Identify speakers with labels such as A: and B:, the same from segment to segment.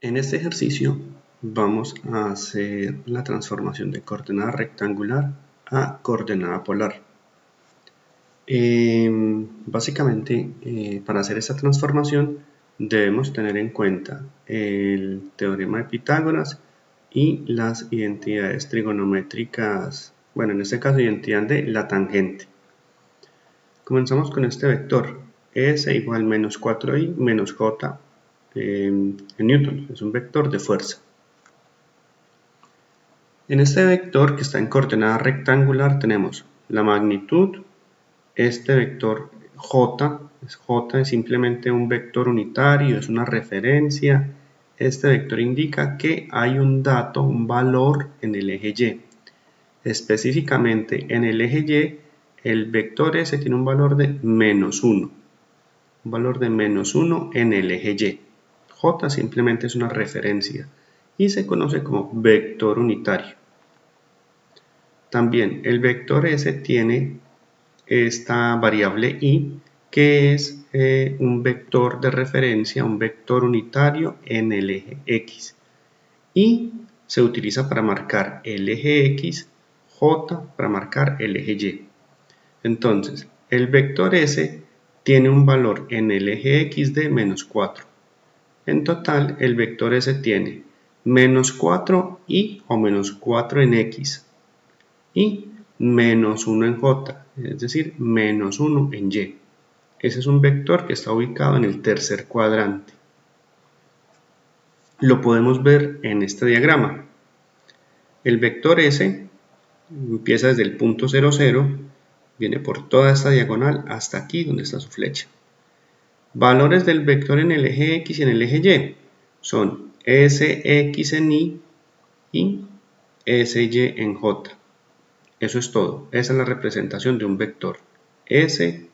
A: En este ejercicio vamos a hacer la transformación de coordenada rectangular a coordenada polar. Básicamente, para hacer esta transformación debemos tener en cuenta el teorema de Pitágoras y las identidades trigonométricas, bueno, en este caso identidad de la tangente. Comenzamos con este vector, S igual menos 4i menos j en Newton, es un vector de fuerza. En este vector que está en coordenada rectangular tenemos la magnitud, este vector j es simplemente un vector unitario, es una referencia. Este vector indica que hay un dato, un valor en el eje Y. Específicamente en el eje Y, el vector S tiene un valor de menos 1. Un valor de menos 1 en el eje Y. J simplemente es una referencia y se conoce como vector unitario. También el vector S tiene esta variable i, que es un vector de referencia, un vector unitario en el eje X. Y se utiliza para marcar el eje X, J para marcar el eje Y. Entonces, el vector S tiene un valor en el eje X de menos 4. En total, el vector S tiene menos 4i o menos 4 en X y menos 1 en J, es decir, menos 1 en Y. Ese es un vector que está ubicado en el tercer cuadrante. Lo podemos ver en este diagrama. El vector S empieza desde el punto 0, 0, viene por toda esta diagonal hasta aquí donde está su flecha. Valores del vector en el eje X y en el eje Y son Sx en Y y Sy en J. Eso es todo. Esa es la representación de un vector. El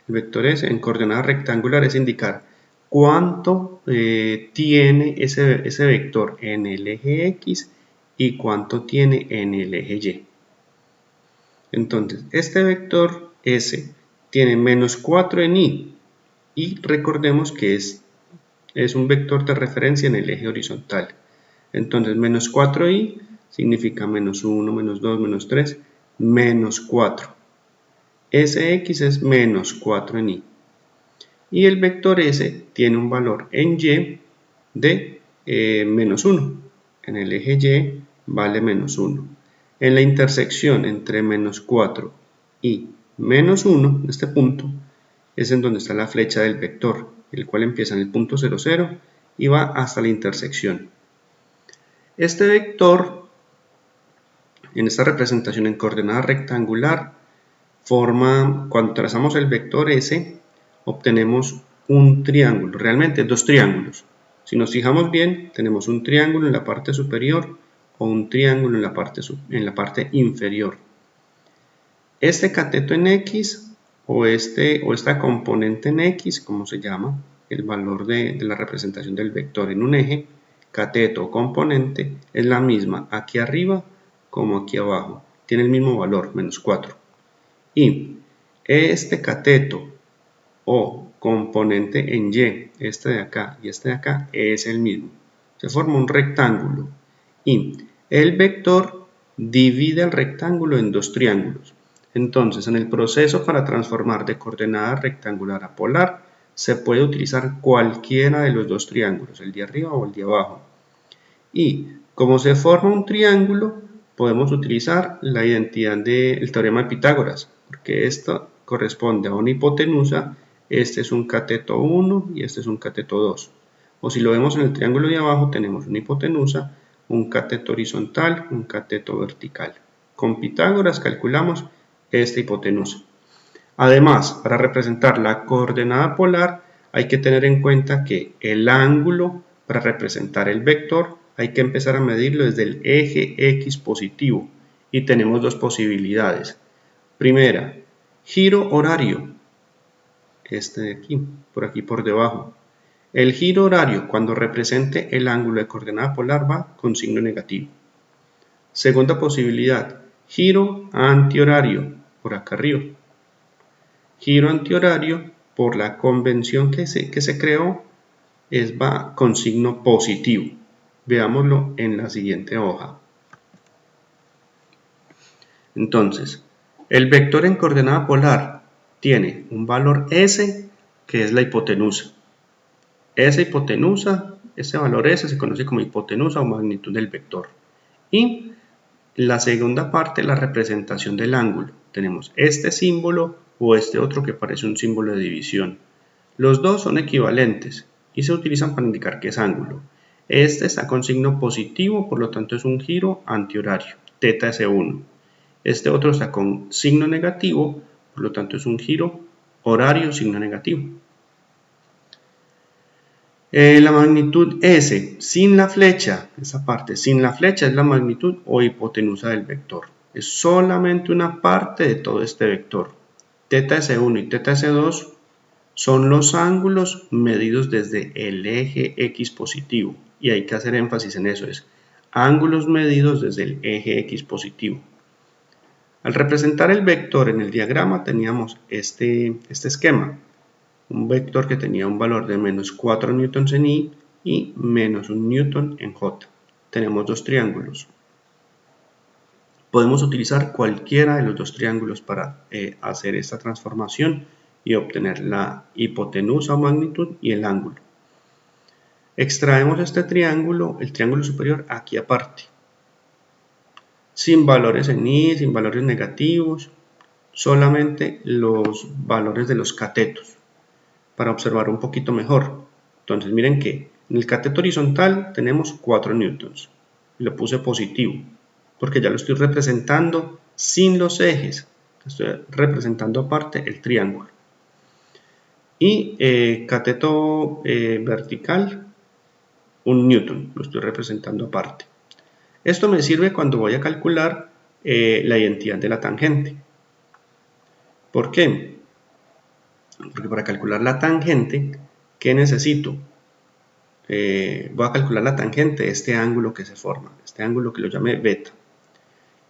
A: vector S en coordenada rectangular es indicar cuánto tiene ese vector en el eje X y cuánto tiene en el eje Y. Entonces, este vector S tiene menos 4 en Y y recordemos que es un vector de referencia en el eje horizontal. Entonces, menos 4i significa menos 1, menos 2, menos 3, menos 4. Sx es menos 4 en y. Y el vector S tiene un valor en Y de menos 1. En el eje Y vale menos 1. En la intersección entre menos 4 y menos 1, en este punto, es en donde está la flecha del vector, el cual empieza en el punto 0, 0 y va hasta la intersección. Este vector, en esta representación en coordenada rectangular, cuando trazamos el vector S, obtenemos un triángulo, realmente dos triángulos. Si nos fijamos bien, tenemos un triángulo en la parte superior o un triángulo en la parte inferior. Este cateto en X o esta componente en X, como se llama, el valor de la representación del vector en un eje, cateto o componente, es la misma aquí arriba como aquí abajo. Tiene el mismo valor, menos 4. Y este cateto o componente en Y, este de acá y este de acá, es el mismo. Se forma un rectángulo y el vector divide el rectángulo en dos triángulos. Entonces, en el proceso para transformar de coordenada rectangular a polar, se puede utilizar cualquiera de los dos triángulos, el de arriba o el de abajo. Y como se forma un triángulo, podemos utilizar la identidad del teorema de Pitágoras, porque esto corresponde a una hipotenusa. Este es un cateto 1 y este es un cateto 2. O si lo vemos en el triángulo de abajo, tenemos una hipotenusa, un cateto horizontal, un cateto vertical. Con Pitágoras calculamos esta hipotenusa. Además, para representar la coordenada polar, hay que tener en cuenta que el ángulo para representar el vector hay que empezar a medirlo desde el eje X positivo y tenemos dos posibilidades. Primera, giro horario, este de aquí por debajo. El giro horario cuando represente el ángulo de coordenada polar va con signo negativo. Segunda posibilidad, giro antihorario, por acá arriba. Giro antihorario, por la convención que se creó, va con signo positivo. Veámoslo en la siguiente hoja. Entonces, el vector en coordenada polar tiene un valor S, que es la hipotenusa. Esa hipotenusa, ese valor S se conoce como hipotenusa o magnitud del vector. Y la segunda parte, la representación del ángulo. Tenemos este símbolo o este otro que parece un símbolo de división. Los dos son equivalentes y se utilizan para indicar que es ángulo. Este está con signo positivo, por lo tanto es un giro antihorario, θ S1. Este otro está con signo negativo, por lo tanto es un giro horario, signo negativo. La magnitud S sin la flecha, esa parte sin la flecha es la magnitud o hipotenusa del vector. Es solamente una parte de todo este vector. θ S1 y θ S2 son los ángulos medidos desde el eje X positivo. Y hay que hacer énfasis en eso, es ángulos medidos desde el eje X positivo. Al representar el vector en el diagrama teníamos este esquema. Un vector que tenía un valor de menos 4 newtons en I y menos 1 newton en J. Tenemos dos triángulos. Podemos utilizar cualquiera de los dos triángulos para hacer esta transformación y obtener la hipotenusa o magnitud y el ángulo. Extraemos este triángulo, el triángulo superior, aquí aparte. Sin valores en I, sin valores negativos, solamente los valores de los catetos, para observar un poquito mejor. Entonces miren que en el cateto horizontal tenemos 4 newtons. Lo puse positivo, porque ya lo estoy representando sin los ejes. Estoy representando aparte el triángulo. Y cateto vertical, 1 newton, lo estoy representando aparte. Esto me sirve cuando voy a calcular la identidad de la tangente. ¿Por qué? Porque para calcular la tangente, ¿qué necesito? Voy a calcular la tangente de este ángulo que se forma, este ángulo que lo llamé beta.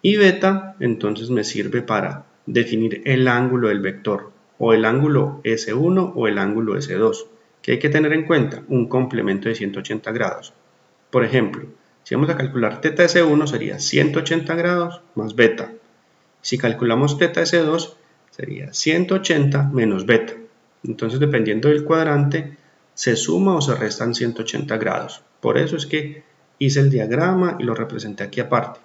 A: Y beta entonces me sirve para definir el ángulo del vector, o el ángulo S1 o el ángulo S2, que hay que tener en cuenta un complemento de 180 grados. Por ejemplo, si vamos a calcular θ S1 sería 180 grados más beta. Si calculamos θ S2 sería 180 menos beta. Entonces, dependiendo del cuadrante, se suma o se restan 180 grados. Por eso es que hice el diagrama y lo representé aquí aparte.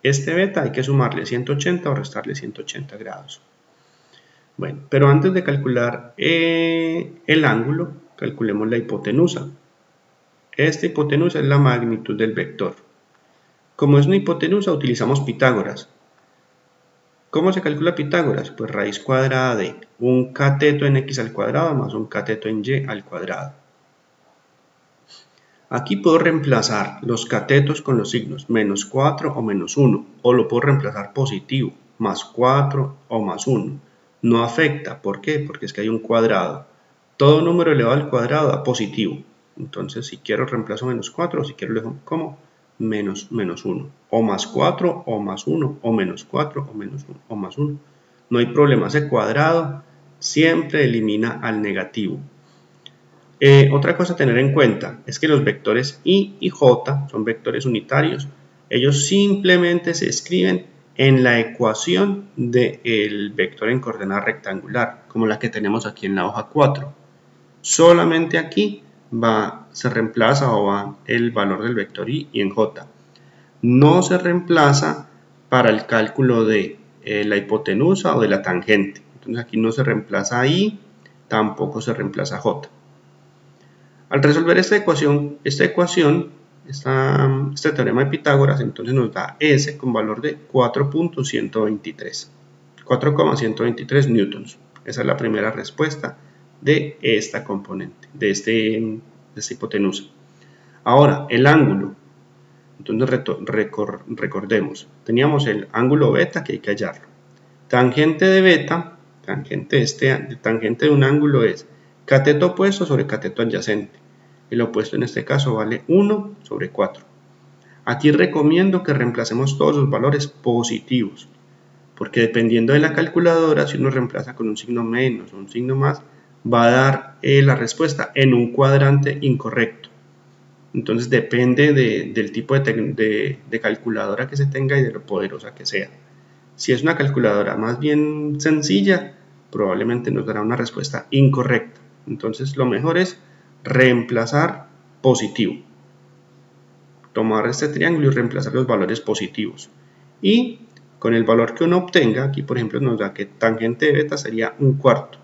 A: Este beta hay que sumarle 180 o restarle 180 grados. Bueno, pero antes de calcular el ángulo, calculemos la hipotenusa. Esta hipotenusa es la magnitud del vector. Como es una hipotenusa, utilizamos Pitágoras. ¿Cómo se calcula Pitágoras? Pues raíz cuadrada de un cateto en x al cuadrado más un cateto en y al cuadrado. Aquí puedo reemplazar los catetos con los signos menos 4 o menos 1, o lo puedo reemplazar positivo, más 4 o más 1. No afecta, ¿por qué? Porque es que hay un cuadrado. Todo número elevado al cuadrado da positivo. Entonces, si quiero reemplazo menos 4, o si quiero lo dejo como menos 1, o más 4 o más 1, o menos 4 o menos 1, o más 1. No hay problema, ese cuadrado siempre elimina al negativo. Otra cosa a tener en cuenta es que los vectores I y J son vectores unitarios. Ellos simplemente se escriben en la ecuación del vector en coordenada rectangular, como la que tenemos aquí en la hoja 4. Solamente aquí se reemplaza o va el valor del vector I y en J. No se reemplaza para el cálculo de la hipotenusa o de la tangente. Entonces aquí no se reemplaza I, tampoco se reemplaza J. Al resolver esta ecuación, este teorema de Pitágoras, entonces nos da S con valor de 4,123 newtons. Esa es la primera respuesta de esta componente, de esta hipotenusa. Ahora, el ángulo. Entonces recordemos, teníamos el ángulo beta que hay que hallarlo. Tangente de beta, tangente de un ángulo es cateto opuesto sobre cateto adyacente. El opuesto en este caso vale 1 sobre 4. Aquí recomiendo que reemplacemos todos los valores positivos, porque dependiendo de la calculadora, si uno reemplaza con un signo menos o un signo más, va a dar la respuesta en un cuadrante incorrecto. Entonces depende del tipo de calculadora que se tenga y de lo poderosa que sea. Si es una calculadora más bien sencilla, probablemente nos dará una respuesta incorrecta. Entonces lo mejor es reemplazar positivo. Tomar este triángulo y reemplazar los valores positivos. Y con el valor que uno obtenga, aquí por ejemplo nos da que tangente de beta sería 1/4.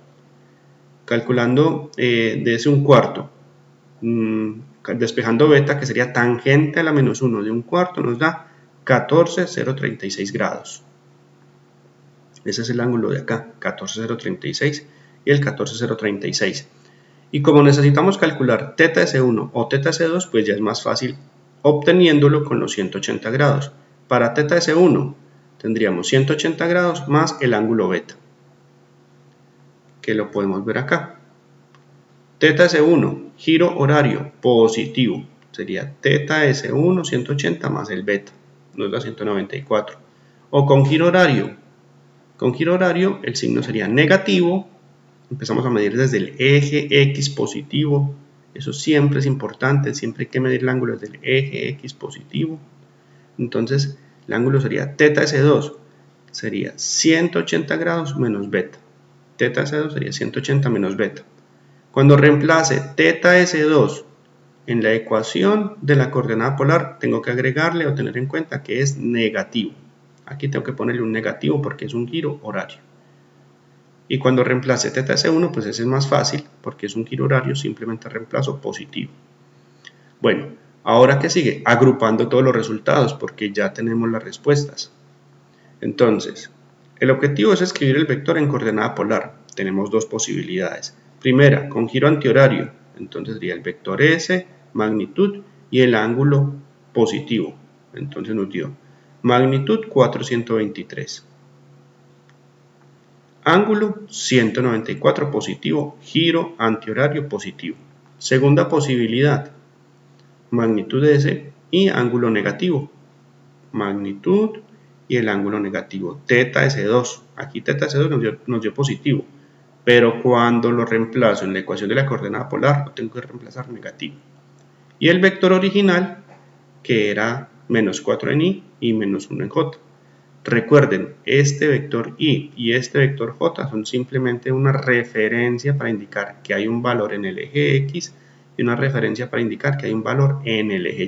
A: Calculando de ese 1/4, despejando beta, que sería tangente a la menos 1 de 1/4, nos da 14,036 grados. Ese es el ángulo de acá, 14,036 y el 14,036. Y como necesitamos calcular θ S1 o θ S2, pues ya es más fácil obteniéndolo con los 180 grados. Para θ S1 tendríamos 180 grados más el ángulo beta, que lo podemos ver acá. θ S1, giro horario positivo, sería θ S1 180 más el beta, nos da 194. O con giro horario el signo sería negativo. Empezamos a medir desde el eje X positivo. Eso siempre es importante, siempre hay que medir el ángulo desde el eje X positivo. Entonces el ángulo sería θ S2, sería 180 grados menos beta. θ S2 sería 180 menos beta. Cuando reemplace θ S2 en la ecuación de la coordenada polar, tengo que agregarle o tener en cuenta que es negativo. Aquí tengo que ponerle un negativo porque es un giro horario. Y cuando reemplace θ S1, pues ese es más fácil, porque es un giro horario, simplemente reemplazo positivo. Bueno, ahora ¿qué sigue? Agrupando todos los resultados, porque ya tenemos las respuestas. Entonces, el objetivo es escribir el vector en coordenada polar. Tenemos dos posibilidades. Primera, con giro antihorario, entonces sería el vector S, magnitud y el ángulo positivo. Entonces nos dio magnitud 423. Ángulo 194 positivo, giro antihorario positivo. Segunda posibilidad, magnitud S y ángulo negativo. Magnitud y el ángulo negativo, θ S2. Aquí θ S2 nos dio positivo, pero cuando lo reemplazo en la ecuación de la coordenada polar, lo tengo que reemplazar negativo. Y el vector original, que era menos 4 en Y y menos 1 en J. Recuerden, este vector Y y este vector J son simplemente una referencia para indicar que hay un valor en el eje X y una referencia para indicar que hay un valor en el eje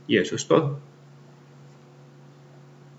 A: Y. Y eso es todo.